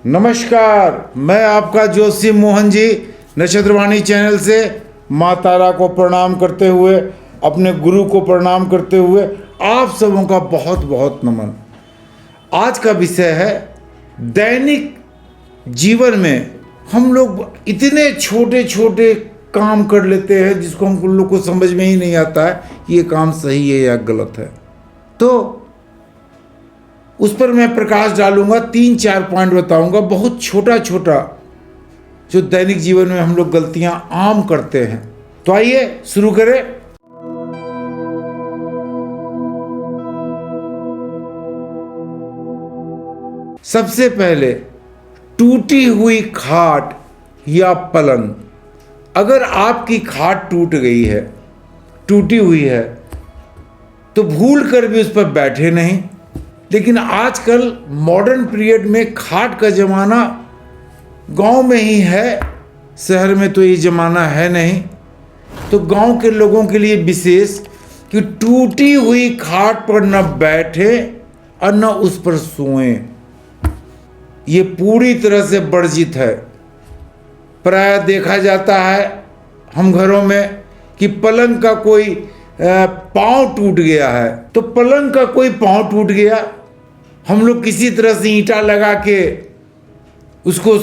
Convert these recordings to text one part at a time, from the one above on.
नमस्कार, मैं आपका जोशी मोहन जी नक्षत्रवाणी चैनल से माँ तारा को प्रणाम करते हुए, अपने गुरु को प्रणाम करते हुए आप सबों का बहुत बहुत नमन। आज का विषय है दैनिक जीवन में हम लोग इतने छोटे छोटे काम कर लेते हैं जिसको हम लोग को समझ में ही नहीं आता है कि ये काम सही है या गलत है। तो उस पर मैं प्रकाश डालूंगा, 3-4 पॉइंट बताऊंगा, बहुत छोटा छोटा जो दैनिक जीवन में हम लोग गलतियां आम करते हैं। तो आइए शुरू करें। सबसे पहले टूटी हुई खाट या पलंग। अगर आपकी खाट टूट गई है, टूटी हुई है, तो भूल कर भी उस पर बैठे नहीं। लेकिन आजकल मॉडर्न पीरियड में खाट का ज़माना गांव में ही है, शहर में तो ये ज़माना है नहीं। तो गांव के लोगों के लिए विशेष कि टूटी हुई खाट पर न बैठे और न उस पर सोएं। ये पूरी तरह से वर्जित है। प्राय देखा जाता है हम घरों में कि पलंग का कोई पाँव टूट गया है, तो पलंग का कोई पाँव टूट गया, हम लोग किसी तरह से ईंटा लगा के उसको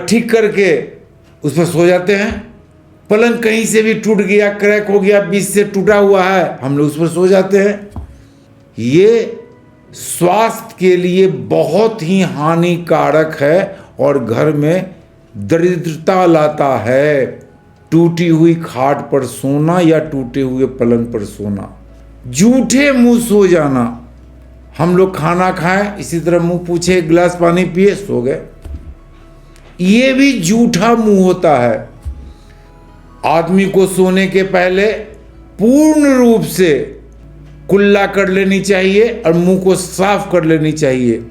ठीक करके उस पर सो जाते हैं। पलंग कहीं से भी टूट गया, क्रैक हो गया, बीच से टूटा हुआ है, हम लोग उस पर सो जाते हैं। ये स्वास्थ्य के लिए बहुत ही हानिकारक है और घर में दरिद्रता लाता है। टूटी हुई खाट पर सोना या टूटे हुए पलंग पर सोना, जूठे मुंह सो जाना। हम लोग खाना खाएं, इसी तरह मुंह पूछे, एक गिलास पानी पिए, सो गए, ये भी जूठा मुंह होता है। आदमी को सोने के पहले पूर्ण रूप से कुल्ला कर लेनी चाहिए और मुंह को साफ कर लेनी चाहिए।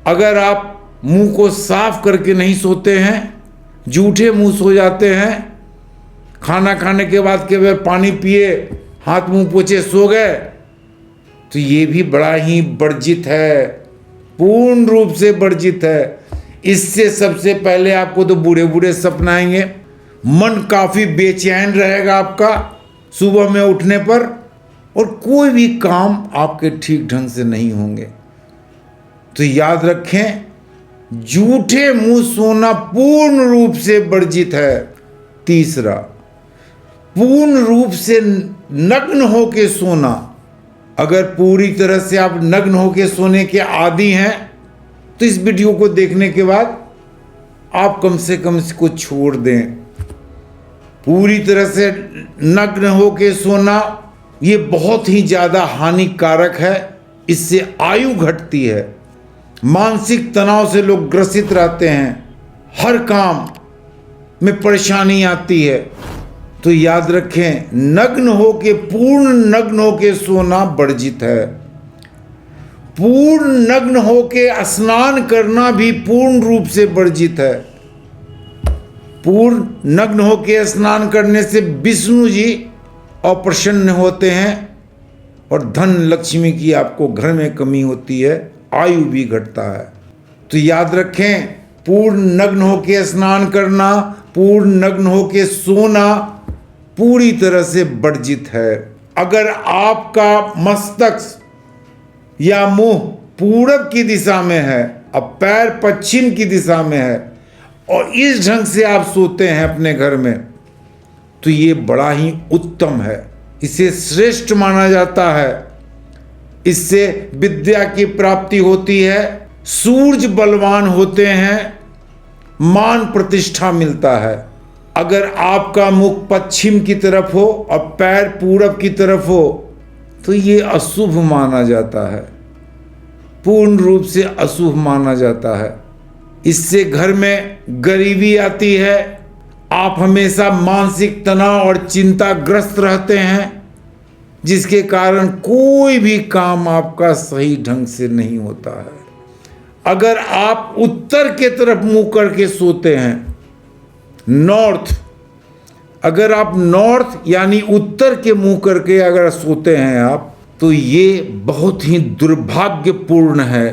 अगर आप मुंह को साफ करके नहीं सोते हैं, जूठे मुंह सो जाते हैं, खाना खाने के बाद केवल पानी पिए, हाथ मुंह पोछे, सो गए, तो ये भी बड़ा ही वर्जित है, पूर्ण रूप से वर्जित है। इससे सबसे पहले आपको तो बूढ़े बूढ़े सपने आएंगे, मन काफ़ी बेचैन रहेगा आपका सुबह में उठने पर, और कोई भी काम आपके ठीक ढंग से नहीं होंगे। तो याद रखें, जूठे मुंह सोना पूर्ण रूप से वर्जित है। तीसरा, पूर्ण रूप से नग्न होके सोना। अगर पूरी तरह से आप नग्न होके सोने के आदी हैं तो इस वीडियो को देखने के बाद आप कम से कम इसको छोड़ दें। पूरी तरह से नग्न होके सोना ये बहुत ही ज़्यादा हानिकारक है। इससे आयु घटती है, मानसिक तनाव से लोग ग्रसित रहते हैं, हर काम में परेशानी आती है। तो याद रखें, नग्न होके, पूर्ण नग्न होके सोना वर्जित है। पूर्ण नग्न होके स्नान करना भी पूर्ण रूप से वर्जित है। पूर्ण नग्न होके स्नान करने से विष्णु जी अप्रसन्न होते हैं और धन लक्ष्मी की आपको घर में कमी होती है, आयु भी घटता है। तो याद रखें, पूर्ण नग्न होके स्नान करना, पूर्ण नग्न होके सोना पूरी तरह से वर्जित है। अगर आपका मस्तक या मुंह पूरब की दिशा में है और पैर पश्चिम की दिशा में है और इस ढंग से आप सोते हैं अपने घर में, तो ये बड़ा ही उत्तम है, इसे श्रेष्ठ माना जाता है। इससे विद्या की प्राप्ति होती है, सूर्य बलवान होते हैं, मान प्रतिष्ठा मिलता है। अगर आपका मुख पश्चिम की तरफ हो और पैर पूरब की तरफ हो तो ये अशुभ माना जाता है, पूर्ण रूप से अशुभ माना जाता है। इससे घर में गरीबी आती है, आप हमेशा मानसिक तनाव और चिंताग्रस्त रहते हैं, जिसके कारण कोई भी काम आपका सही ढंग से नहीं होता है। अगर आप उत्तर के तरफ मुंह करके सोते हैं, नॉर्थ, अगर आप नॉर्थ यानी उत्तर के मुंह करके अगर सोते हैं आप, तो ये बहुत ही दुर्भाग्यपूर्ण है।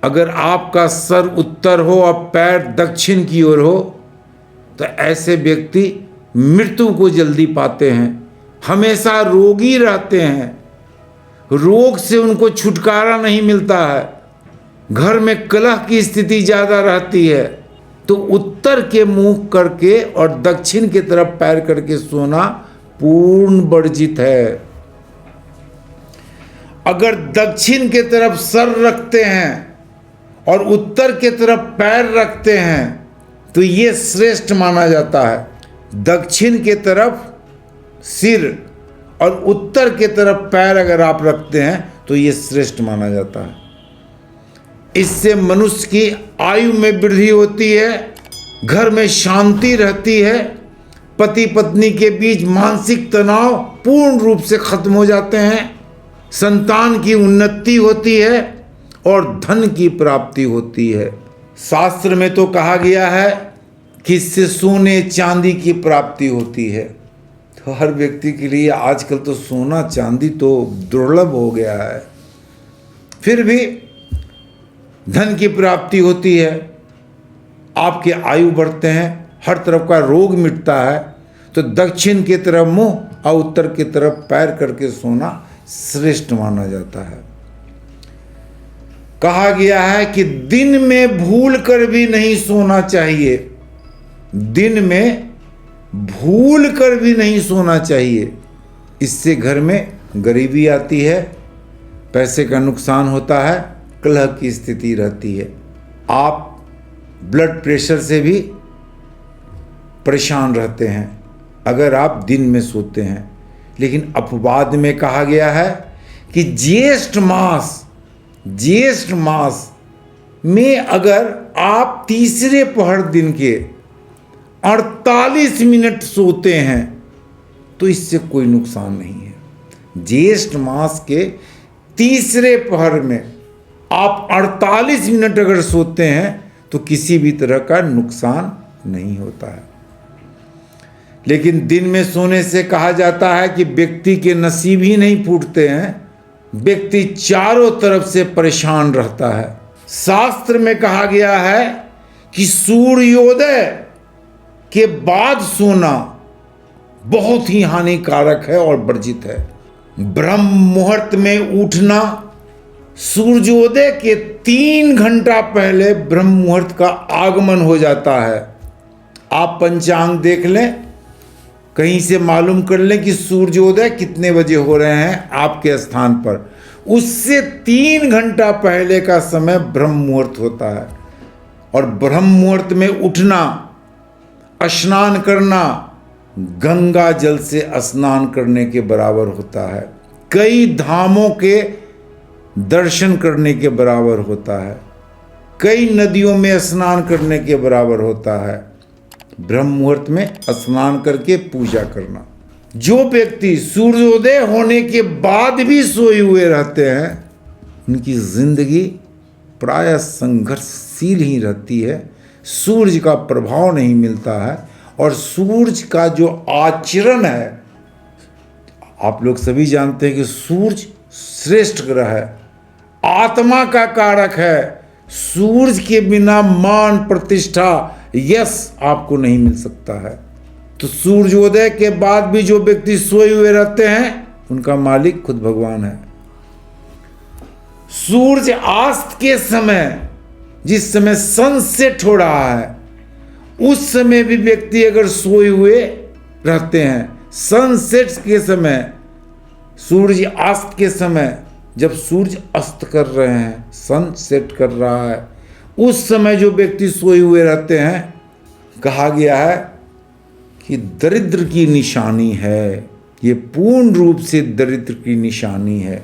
अगर आपका सर उत्तर हो और पैर दक्षिण की ओर हो तो ऐसे व्यक्ति मृत्यु को जल्दी पाते हैं, हमेशा रोगी रहते हैं, रोग से उनको छुटकारा नहीं मिलता है, घर में कलह की स्थिति ज़्यादा रहती है। तो उत्तर के मुंह करके और दक्षिण की तरफ पैर करके सोना पूर्ण वर्जित है। अगर दक्षिण की तरफ सर रखते हैं और उत्तर की तरफ पैर रखते हैं तो ये श्रेष्ठ माना जाता है। दक्षिण की तरफ सिर और उत्तर की तरफ पैर अगर आप रखते हैं तो ये श्रेष्ठ माना जाता है। इससे मनुष्य की आयु में वृद्धि होती है, घर में शांति रहती है, पति पत्नी के बीच मानसिक तनाव पूर्ण रूप से खत्म हो जाते हैं, संतान की उन्नति होती है और धन की प्राप्ति होती है। शास्त्र में तो कहा गया है कि इससे सोने चांदी की प्राप्ति होती है। तो हर व्यक्ति के लिए आजकल तो सोना चांदी तो दुर्लभ हो गया है, फिर भी धन की प्राप्ति होती है, आपके आयु बढ़ते हैं, हर तरफ का रोग मिटता है। तो दक्षिण की तरफ मुंह और उत्तर की तरफ पैर करके सोना श्रेष्ठ माना जाता है। कहा गया है कि दिन में भूल कर भी नहीं सोना चाहिए, दिन में भूल कर भी नहीं सोना चाहिए। इससे घर में गरीबी आती है, पैसे का नुकसान होता है, कलह की स्थिति रहती है, आप ब्लड प्रेशर से भी परेशान रहते हैं अगर आप दिन में सोते हैं। लेकिन अपवाद में कहा गया है कि ज्येष्ठ मास में अगर आप तीसरे पहर दिन के 48 मिनट सोते हैं तो इससे कोई नुकसान नहीं है। ज्येष्ठ मास के तीसरे पहर में आप 48 मिनट अगर सोते हैं तो किसी भी तरह का नुकसान नहीं होता है। लेकिन दिन में सोने से कहा जाता है कि व्यक्ति के नसीब ही नहीं फूटते हैं, व्यक्ति चारों तरफ से परेशान रहता है। शास्त्र में कहा गया है कि सूर्योदय के बाद सोना बहुत ही हानिकारक है और वर्जित है। ब्रह्म मुहूर्त में उठना, सूर्योदय के 3 घंटा पहले ब्रह्म मुहूर्त का आगमन हो जाता है। आप पंचांग देख लें, कहीं से मालूम कर लें कि सूर्योदय कितने बजे हो रहे हैं आपके स्थान पर, उससे 3 घंटा पहले का समय ब्रह्म मुहूर्त होता है। और ब्रह्म मुहूर्त में उठना, स्नान करना गंगा जल से स्नान करने के बराबर होता है, कई धामों के दर्शन करने के बराबर होता है, कई नदियों में स्नान करने के बराबर होता है। ब्रह्म मुहूर्त में स्नान करके पूजा करना। जो व्यक्ति सूर्योदय होने के बाद भी सोए हुए रहते हैं उनकी जिंदगी प्रायः संघर्षशील ही रहती है, सूर्य का प्रभाव नहीं मिलता है। और सूर्य का जो आचरण है, आप लोग सभी जानते हैं कि सूर्य श्रेष्ठ ग्रह है, आत्मा का कारक है। सूर्य के बिना मान प्रतिष्ठा यश आपको नहीं मिल सकता है। तो सूर्योदय के बाद भी जो व्यक्ति सोए हुए रहते हैं उनका मालिक खुद भगवान है। सूर्य अस्त के समय, जिस समय सनसेट हो रहा है, उस समय भी व्यक्ति अगर सोए हुए रहते हैं, सनसेट के समय, सूर्य अस्त के समय, जब सूर्य अस्त कर रहे हैं, सन सेट कर रहा है, उस समय जो व्यक्ति सोए हुए रहते हैं, कहा गया है कि दरिद्र की निशानी है, ये पूर्ण रूप से दरिद्र की निशानी है।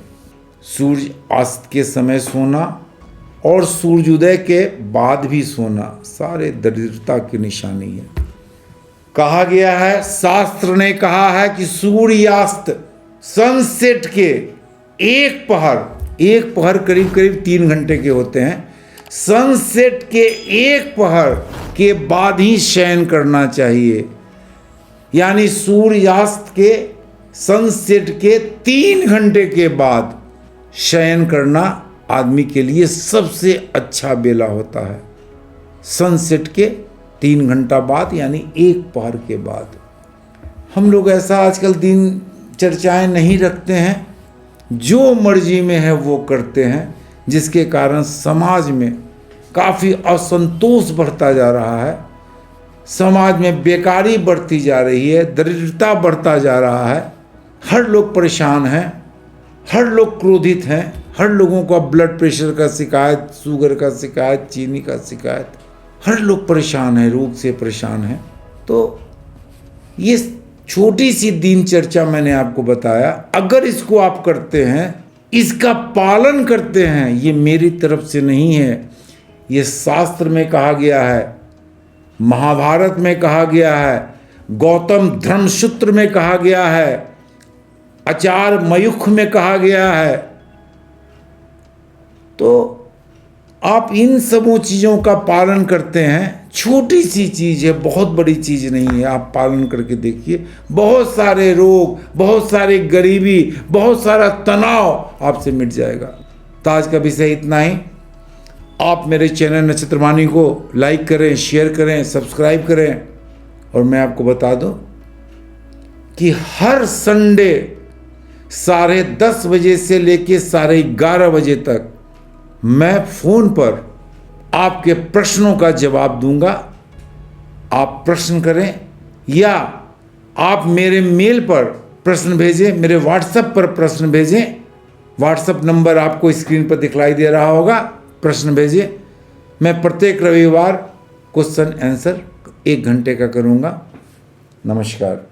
सूर्य अस्त के समय सोना और सूर्योदय के बाद भी सोना सारे दरिद्रता की निशानी है। कहा गया है, शास्त्र ने कहा है कि सूर्यास्त सनसेट के एक पहर करीब करीब 3 घंटे के होते हैं, सनसेट के एक पहर के बाद ही शयन करना चाहिए। यानी सूर्यास्त के सनसेट के 3 घंटे के बाद शयन करना आदमी के लिए सबसे अच्छा बेला होता है सनसेट के 3 घंटा बाद, यानी एक पहर के बाद। हम लोग ऐसा आजकल दिन चर्चाएं नहीं रखते हैं, जो मर्जी में है वो करते हैं, जिसके कारण समाज में काफ़ी असंतोष बढ़ता जा रहा है, समाज में बेकारी बढ़ती जा रही है, दरिद्रता बढ़ता जा रहा है, हर लोग परेशान हैं, हर लोग क्रोधित हैं, हर लोगों का ब्लड प्रेशर का शिकायत, शुगर का शिकायत, चीनी का शिकायत, हर लोग परेशान हैं, रोग से परेशान हैं। तो ये छोटी सी दिनचर्या मैंने आपको बताया, अगर इसको आप करते हैं, इसका पालन करते हैं, ये मेरी तरफ से नहीं है, ये शास्त्र में कहा गया है, महाभारत में कहा गया है, गौतम धर्मसूत्र में कहा गया है, आचार्य मयूख में कहा गया है। तो आप इन सबों चीज़ों का पालन करते हैं, छोटी सी चीज़ है, बहुत बड़ी चीज़ नहीं है, आप पालन करके देखिए, बहुत सारे रोग, बहुत सारी गरीबी, बहुत सारा तनाव आपसे मिट जाएगा। तो आज का विषय इतना ही। आप मेरे चैनल नक्षत्रवाणी को लाइक करें, शेयर करें, सब्सक्राइब करें। और मैं आपको बता दूं कि हर संडे 10:30 बजे से लेके 11:30 बजे तक मैं फ़ोन पर आपके प्रश्नों का जवाब दूंगा। आप प्रश्न करें या आप मेरे मेल पर प्रश्न भेजें, मेरे व्हाट्सएप पर प्रश्न भेजें। व्हाट्सएप नंबर आपको स्क्रीन पर दिखलाई दे रहा होगा, प्रश्न भेजें। मैं प्रत्येक रविवार क्वेश्चन आंसर 1 घंटे का करूंगा। नमस्कार।